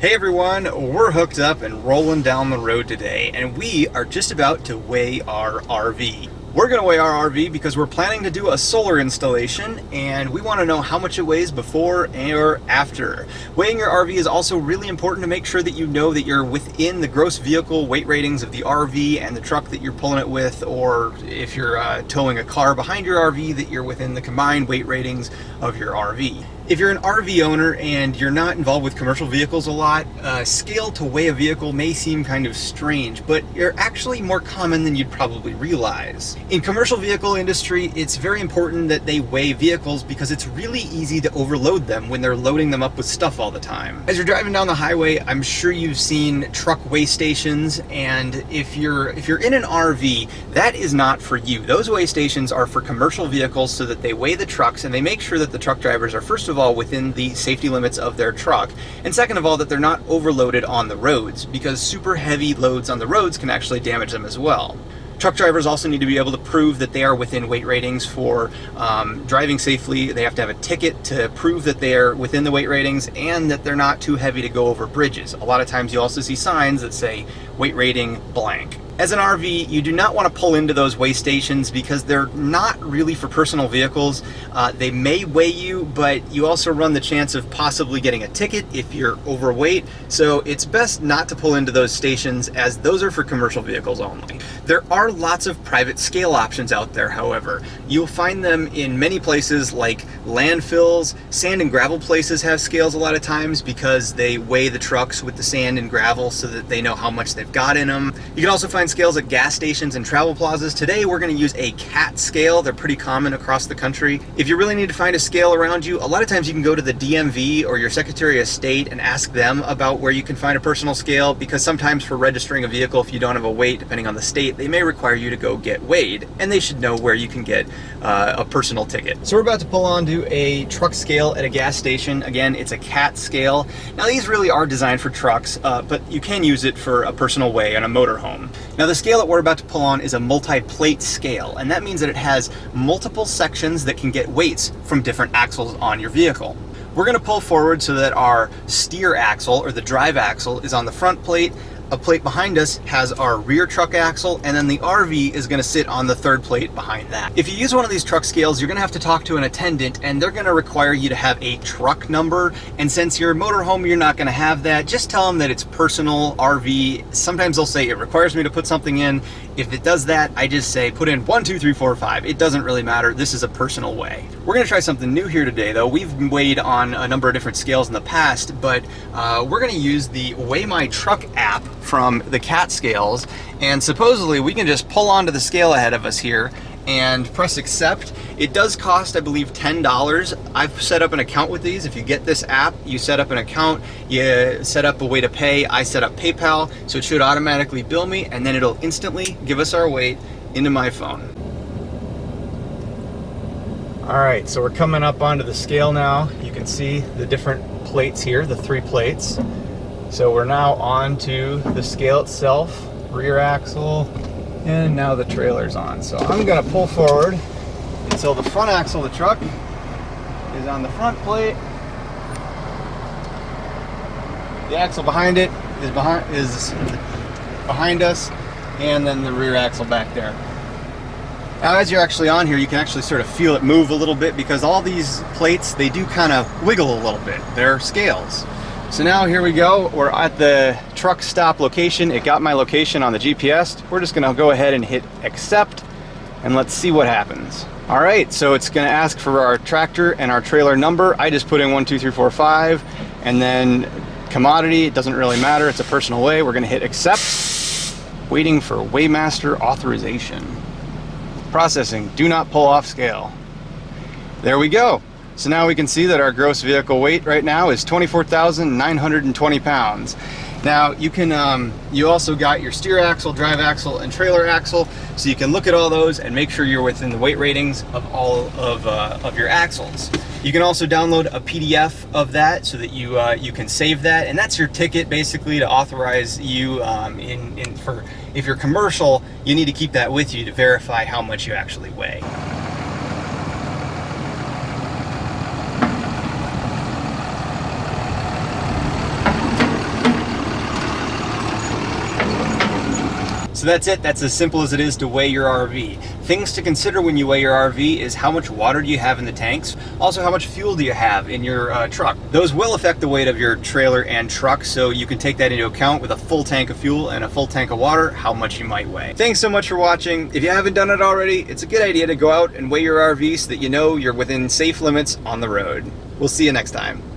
Hey everyone, we're hooked up and rolling down the road today, and we are just about to weigh our RV. We're going to weigh our RV because we're planning to do a solar installation, and we want to know how much it weighs before or after. Weighing your RV is also really important to make sure that you know that you're within the gross vehicle weight ratings of the RV and the truck that you're pulling it with, or if you're towing a car behind your RV, that you're within the combined weight ratings of your RV. If you're an RV owner and you're not involved with commercial vehicles a lot, scale to weigh a vehicle may seem kind of strange, but you're actually more common than you'd probably realize. In commercial vehicle industry, it's very important that they weigh vehicles because it's really easy to overload them when they're loading them up with stuff all the time. As you're driving down the highway, I'm sure you've seen truck weigh stations, and if you're in an RV, that is not for you. Those weigh stations are for commercial vehicles so that they weigh the trucks and they make sure that the truck drivers are, first of all, within the safety limits of their truck, and second of all, that they're not overloaded on the roads, because super heavy loads on the roads can actually damage them as well. Truck drivers also need to be able to prove that they are within weight ratings for driving safely. They have to have a ticket to prove that they are within the weight ratings and that they're not too heavy to go over bridges. A lot of times you also see signs that say weight rating blank. As an RV, you do not want to pull into those weigh stations because they're not really for personal vehicles. They may weigh you, but you also run the chance of possibly getting a ticket if you're overweight. So it's best not to pull into those stations, as those are for commercial vehicles only. There are lots of private scale options out there, however. You'll find them in many places like landfills. Sand and gravel places have scales a lot of times because they weigh the trucks with the sand and gravel so that they know how much they've got in them. You can also find scales at gas stations and travel plazas. Today we're going to use a CAT scale. They're pretty common across the country. If you really need to find a scale around you, a lot of times you can go to the DMV or your Secretary of State and ask them about where you can find a personal scale, because sometimes for registering a vehicle, if you don't have a weight, depending on the state, they may require you to go get weighed, and they should know where you can get a personal ticket. So we're about to pull onto a truck scale at a gas station. Again, it's a CAT scale. Now these really are designed for trucks, but you can use it for a personal weigh on a motorhome. Now the scale that we're about to pull on is a multi-plate scale, and that means that it has multiple sections that can get weights from different axles on your vehicle. We're going to pull forward so that our steer axle, or the drive axle, is on the front plate. A plate behind us has our rear truck axle, and then the RV is going to sit on the third plate behind that. If you use one of these truck scales, you're going to have to talk to an attendant, and they're going to require you to have a truck number. And since you're a motorhome, you're not going to have that. Just tell them that it's personal RV. Sometimes they'll say it requires me to put something in. If it does that, I just say put in 1, 2, 3, 4, 5. It doesn't really matter. This is a personal weigh. We're going to try something new here today, though. We've weighed on a number of different scales in the past, but we're going to use the Weigh My Truck app from the CAT scales, and supposedly we can just pull onto the scale ahead of us here and press accept. It does cost, I believe, $10. I've set up an account with these. If you get this app, you set up an account, you set up a way to pay. I set up PayPal, so it should automatically bill me, and then it'll instantly give us our weight into my phone. All right, so we're coming up onto the scale now. You can see the different plates here, the 3 plates. So we're now on to the scale itself, rear axle, and now the trailer's on. So I'm gonna pull forward until the front axle of the truck is on the front plate. The axle behind it is behind us, and then the rear axle back there. Now as you're actually on here, you can actually sort of feel it move a little bit, because all these plates, they do kind of wiggle a little bit. They're scales. So now here we go, we're at the truck stop location. It got my location on the GPS. We're just gonna go ahead and hit accept, and let's see what happens. All right, so it's gonna ask for our tractor and our trailer number. I just put in 1, 2, 3, 4, 5, and then commodity, it doesn't really matter, it's a personal weigh. We're gonna hit accept, waiting for Weighmaster authorization. Processing, do not pull off scale. There we go. So now we can see that our gross vehicle weight right now is 24,920 pounds. Now you can, you also got your steer axle, drive axle, and trailer axle, so you can look at all those and make sure you're within the weight ratings of all of your axles. You can also download a PDF of that so that you can save that, and that's your ticket basically to authorize you for if you're commercial, you need to keep that with you to verify how much you actually weigh. So that's it. That's as simple as it is to weigh your RV. Things to consider when you weigh your RV is how much water do you have in the tanks? Also, how much fuel do you have in your truck? Those will affect the weight of your trailer and truck, so you can take that into account with a full tank of fuel and a full tank of water, how much you might weigh. Thanks so much for watching. If you haven't done it already, it's a good idea to go out and weigh your RV so that you know you're within safe limits on the road. We'll see you next time.